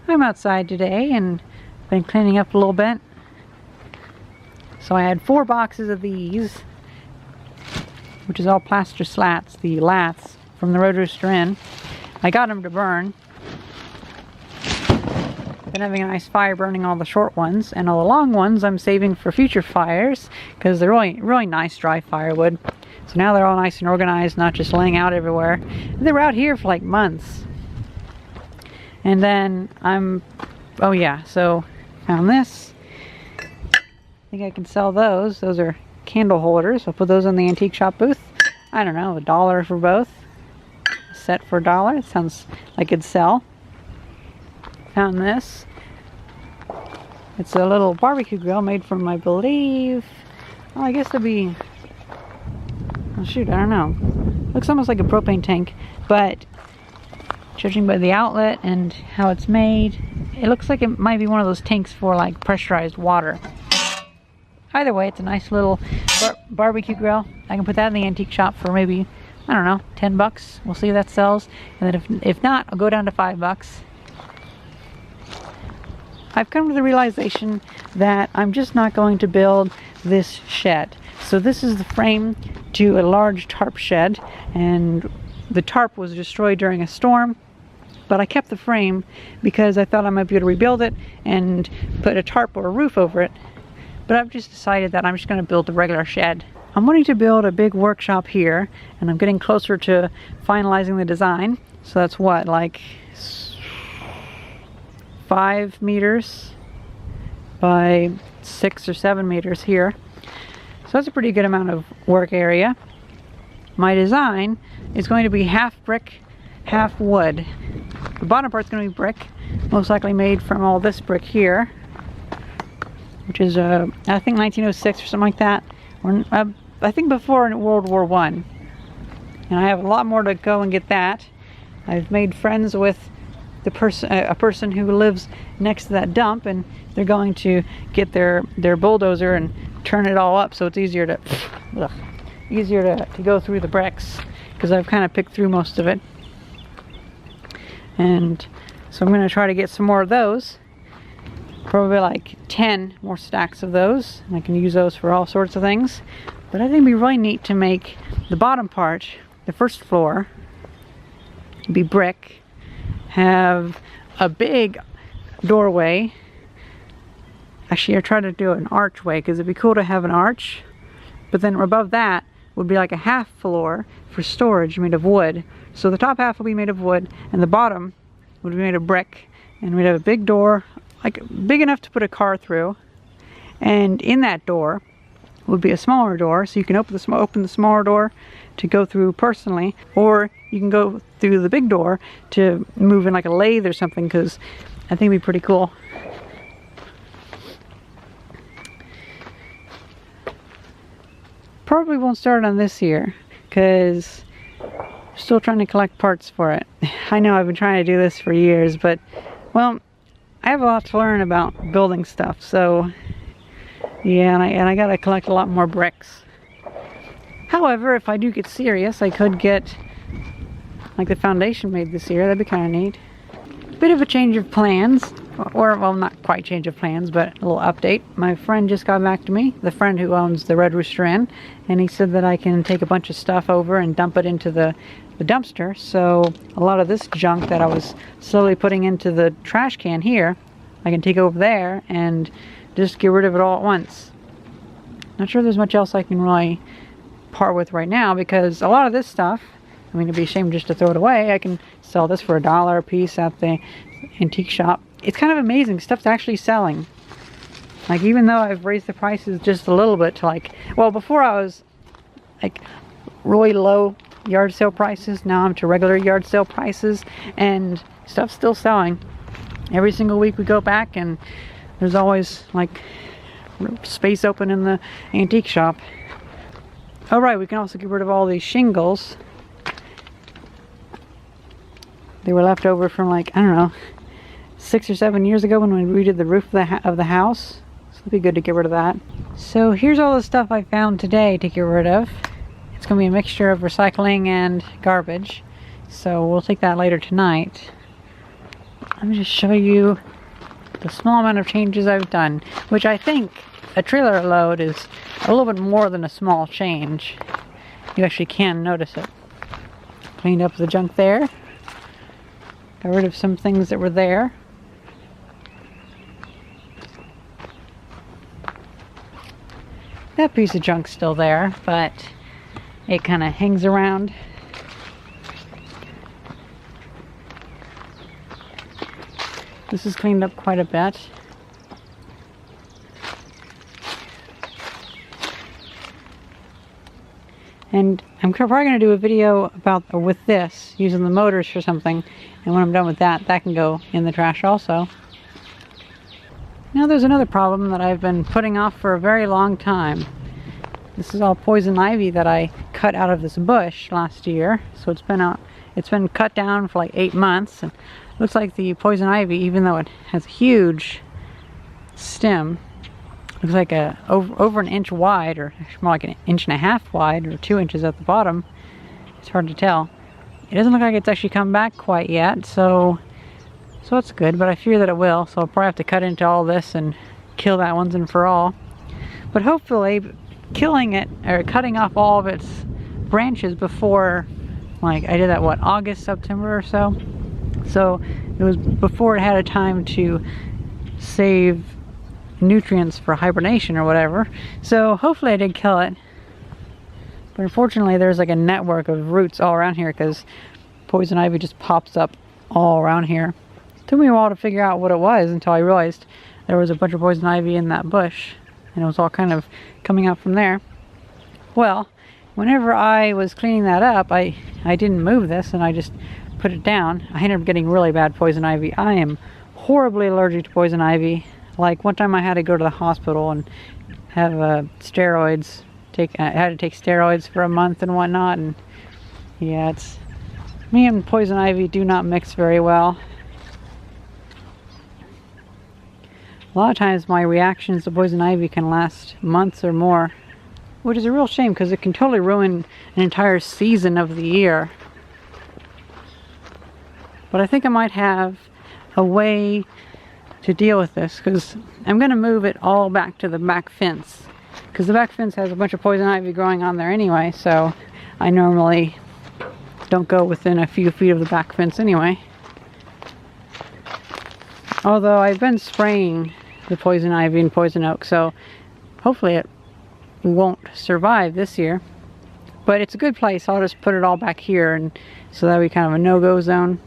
I'm outside today and been cleaning up a little bit. So I had 4 boxes of these, which is all plaster slats, the laths from the Red Rooster Inn. I got them to burn. Been having a nice fire burning all the short ones, and all the long ones I'm saving for future fires because they're really nice dry firewood. So now they're all nice and organized, not just laying out everywhere. And they were out here for like months. And then oh yeah, so found this. I think I can sell those. Those are candle holders. I'll put those on the antique shop booth. I don't know, $1 for both. A set for $1. It sounds like it'd sell. Found this. It's a little barbecue grill made from, I believe, well, I guess it'd be, oh shoot, I don't know. Looks almost like a propane tank, but judging by the outlet and how it's made, it looks like it might be one of those tanks for like pressurized water. Either way, it's a nice little barbecue grill. I can put that in the antique shop for maybe, I don't know, 10 bucks. We'll see if that sells. And then if not, I'll go down to 5 bucks. I've come to the realization that I'm just not going to build this shed. So this is the frame to a large tarp shed, and the tarp was destroyed during a storm. But I kept the frame because I thought I might be able to rebuild it and put a tarp or a roof over it. But I've just decided that I'm just going to build a regular shed. I'm wanting to build a big workshop here, and I'm getting closer to finalizing the design. So that's what, like 5 meters by 6 or 7 meters here. So that's a pretty good amount of work area. My design is going to be half brick, half wood. The bottom part's going to be brick, most likely made from all this brick here, which is I think 1906 or something like that, or I think before in World War I. And I have a lot more to go and get that. I've made friends with the a person who lives next to that dump, and they're going to get their bulldozer and turn it all up so it's easier to go through the bricks, because I've kind of picked through most of it. And so I'm going to try to get some more of those. Probably like 10 more stacks of those. And I can use those for all sorts of things. But I think it'd be really neat to make the bottom part, the first floor, be brick. Have a big doorway. Actually, I tried to do an archway because it'd be cool to have an arch. But then above that would be like a half floor for storage made of wood. So the top half will be made of wood, and the bottom would be made of brick. And we'd have a big door, like big enough to put a car through. And in that door would be a smaller door, so you can open the smaller door to go through personally, or you can go through the big door to move in like a lathe or something, because I think it'd be pretty cool. Probably won't start on this here, because I'm still trying to collect parts for it. I know I've been trying to do this for years, but, well, I have a lot to learn about building stuff, so yeah, and I gotta collect a lot more bricks. However, if I do get serious, I could get like the foundation made this year. That'd be kind of neat. Bit of a change of plans, or well, not quite change of plans, but a little update. My friend just got back to me, the friend who owns the Red Rooster Inn, and he said that I can take a bunch of stuff over and dump it into the dumpster. So a lot of this junk that I was slowly putting into the trash can here, I can take over there and just get rid of it all at once. Not sure there's much else I can really part with right now, because a lot of this stuff, I mean, it'd be a shame just to throw it away. I can sell this for $1 a piece at the antique shop. It's kind of amazing. Stuff's actually selling. Like, even though I've raised the prices just a little bit to like, well, before I was like really low yard sale prices. Now I'm to regular yard sale prices, and stuff's still selling. Every single week we go back, and there's always like space open in the antique shop. Alright, we can also get rid of all these shingles. They were left over from like, I don't know, 6 or 7 years ago when we redid the roof of the house. So it'd be good to get rid of that. So here's all the stuff I found today to get rid of. It's going to be a mixture of recycling and garbage. So we'll take that later tonight. let me just show you the small amount of changes I've done, which I think a trailer load is a little bit more than a small change. You actually can notice it. Cleaned up the junk there. Got rid of some things that were there. That piece of junk's still there, but it kind of hangs around. This is cleaned up quite a bit. And I'm probably going to do a video about with this, using the motors for something. And when I'm done with that, that can go in the trash also. Now there's another problem that I've been putting off for a very long time. This is all poison ivy that I cut out of this bush last year. So it's been cut down for like 8 months. And it looks like the poison ivy, even though it has a huge stem, looks like over an inch wide, or more like 1.5 inches wide, or 2 inches at the bottom. It's hard to tell. It doesn't look like it's actually come back quite yet, so it's good, but I fear that it will, so I'll probably have to cut into all this and kill that once and for all. But hopefully, killing it, or cutting off all of its branches before, like, I did that, what, August, September or so? So, it was before it had a time to save nutrients for hibernation or whatever. So hopefully I did kill it, but unfortunately there's like a network of roots all around here because poison ivy just pops up all around here. It took me a while to figure out what it was until I realized there was a bunch of poison ivy in that bush, and it was all kind of coming out from there. Well, whenever I was cleaning that up, I didn't move this and I just put it down. I ended up getting really bad poison ivy. I am horribly allergic to poison ivy. Like one time I had to go to the hospital and have steroids. I had to take steroids for a month and whatnot, and yeah, me and poison ivy do not mix very well. A lot of times my reactions to poison ivy can last months or more, which is a real shame because it can totally ruin an entire season of the year. But I think I might have a way to deal with this, because I'm going to move it all back to the back fence, because the back fence has a bunch of poison ivy growing on there anyway, so I normally don't go within a few feet of the back fence anyway. Although I've been spraying the poison ivy and poison oak, so hopefully it won't survive this year. But it's a good place. I'll just put it all back here, and so that'll be kind of a no-go zone.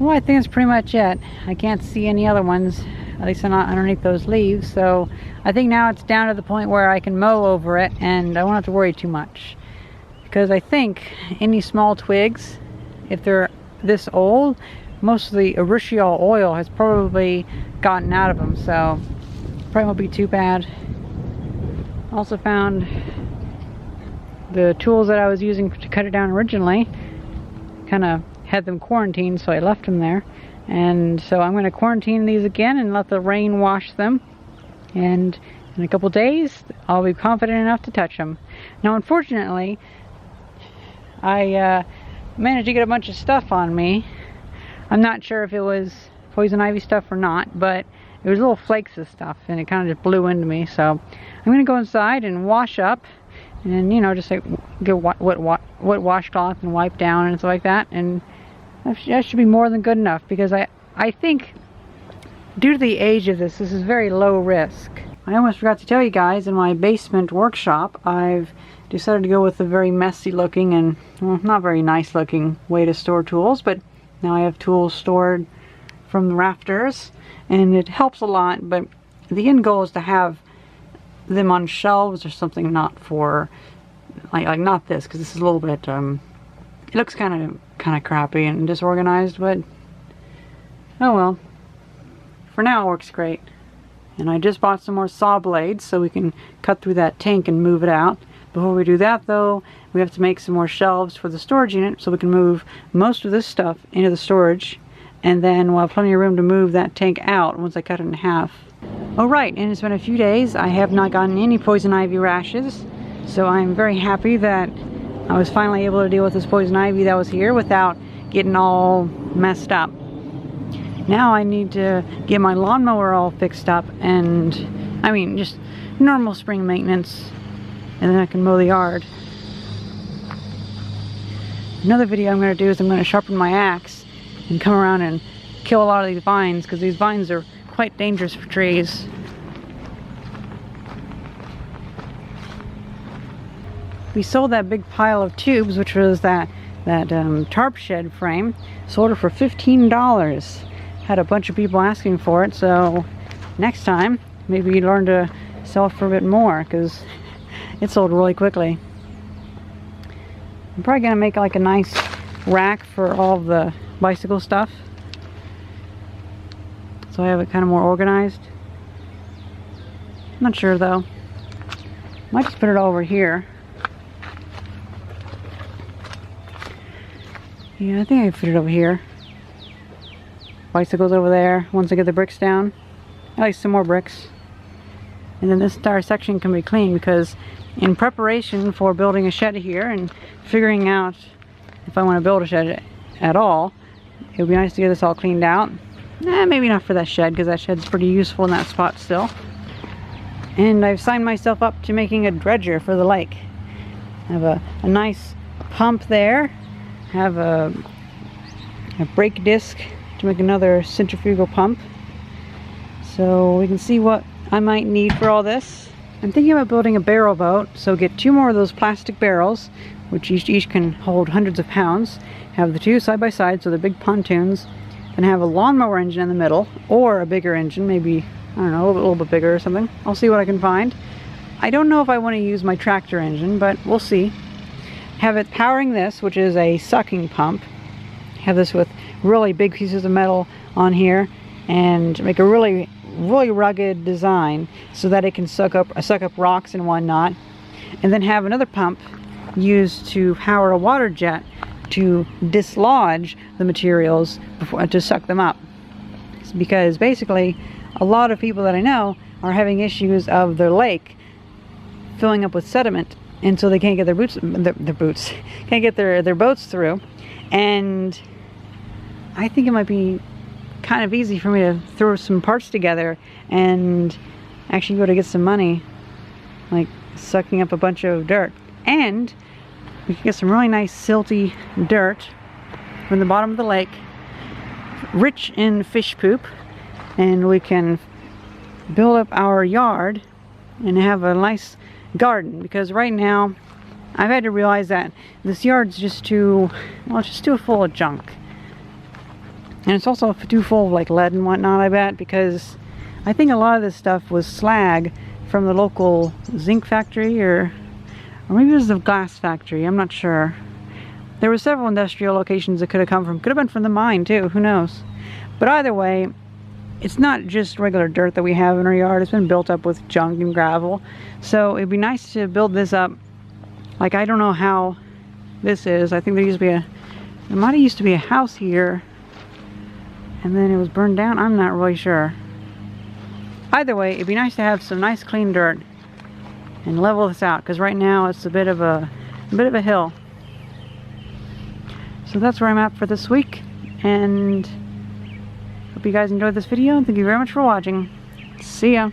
Well, I think that's pretty much it. I can't see any other ones, at least not underneath those leaves, so I think now it's down to the point where I can mow over it and I won't have to worry too much. Because I think any small twigs, if they're this old, most of the urushiol oil has probably gotten out of them, so probably won't be too bad. Also found the tools that I was using to cut it down originally, kind of had them quarantined, so I left them there. And so I'm going to quarantine these again and let the rain wash them. And in a couple days, I'll be confident enough to touch them. Now, unfortunately, I managed to get a bunch of stuff on me. I'm not sure if it was poison ivy stuff or not, but it was little flakes of stuff, and it kind of just blew into me. So I'm going to go inside and wash up, and you know, just like get wet washcloth and wipe down and stuff like that, and that should be more than good enough, because I think due to the age of this is very low risk. I almost forgot to tell you guys, in my basement workshop, I've decided to go with a very messy looking and, well, not very nice looking way to store tools, but now I have tools stored from the rafters, and it helps a lot, but the end goal is to have them on shelves or something, not for, like not this, because this is a little bit, it looks kind of crappy and disorganized, but oh well. For now it works great. And I just bought some more saw blades so we can cut through that tank and move it out. Before we do that though, we have to make some more shelves for the storage unit so we can move most of this stuff into the storage, and then we'll have plenty of room to move that tank out once I cut it in half. Oh right, and it's been a few days. I have not gotten any poison ivy rashes, so I'm very happy that I was finally able to deal with this poison ivy that was here without getting all messed up. Now I need to get my lawnmower all fixed up, and I mean just normal spring maintenance, and then I can mow the yard. Another video I'm going to do is I'm going to sharpen my axe and come around and kill a lot of these vines, because these vines are quite dangerous for trees. We sold that big pile of tubes, which was that tarp shed frame. Sold it for $15. Had a bunch of people asking for it, so next time maybe learn to sell it for a bit more, because it sold really quickly. I'm probably gonna make like a nice rack for all of the bicycle stuff, so I have it kind of more organized. Not sure though. Might just put it over here. Yeah, I think I can fit it over here. Bicycles over there once I get the bricks down. I like some more bricks. And then this entire section can be cleaned, because in preparation for building a shed here and figuring out if I want to build a shed at all, it would be nice to get this all cleaned out. Maybe not for that shed, because that shed's pretty useful in that spot still. And I've signed myself up to making a dredger for the lake. I have a nice pump there. Have a brake disc to make another centrifugal pump, so we can see what I might need for all this. I'm thinking about building a barrel boat, so get 2 more of those plastic barrels, which each can hold hundreds of pounds. Have the 2 side by side, so they're big pontoons. Then have a lawnmower engine in the middle, or a bigger engine, maybe, I don't know, a little bit bigger or something. I'll see what I can find. I don't know if I want to use my tractor engine, but we'll see. Have it powering this, which is a sucking pump. Have this with really big pieces of metal on here, and make a really rugged design so that it can suck up rocks and whatnot. And then have another pump used to power a water jet to dislodge the materials to suck them up. It's because basically a lot of people that I know are having issues of their lake filling up with sediment, and so they can't get their can't get their boats through. And I think it might be kind of easy for me to throw some parts together and actually be able to get some money, like sucking up a bunch of dirt. And we can get some really nice silty dirt from the bottom of the lake, rich in fish poop, and we can build up our yard and have a nice garden. Because right now I've had to realize that this yard's just too, well, it's just too full of junk. And it's also too full of like lead and whatnot, I bet, because I think a lot of this stuff was slag from the local zinc factory, or maybe it was the glass factory, I'm not sure. There were several industrial locations it could have come from. Could have been from the mine too, who knows. But either way, it's not just regular dirt that we have in our yard. It's been built up with junk and gravel. So it'd be nice to build this up. Like, I don't know how this is. I think there might have used to be a house here, and then it was burned down. I'm not really sure. Either way, it'd be nice to have some nice clean dirt and level this out, because right now it's a bit of a hill. So that's where I'm at for this week, and hope you guys enjoyed this video, and thank you very much for watching. See ya.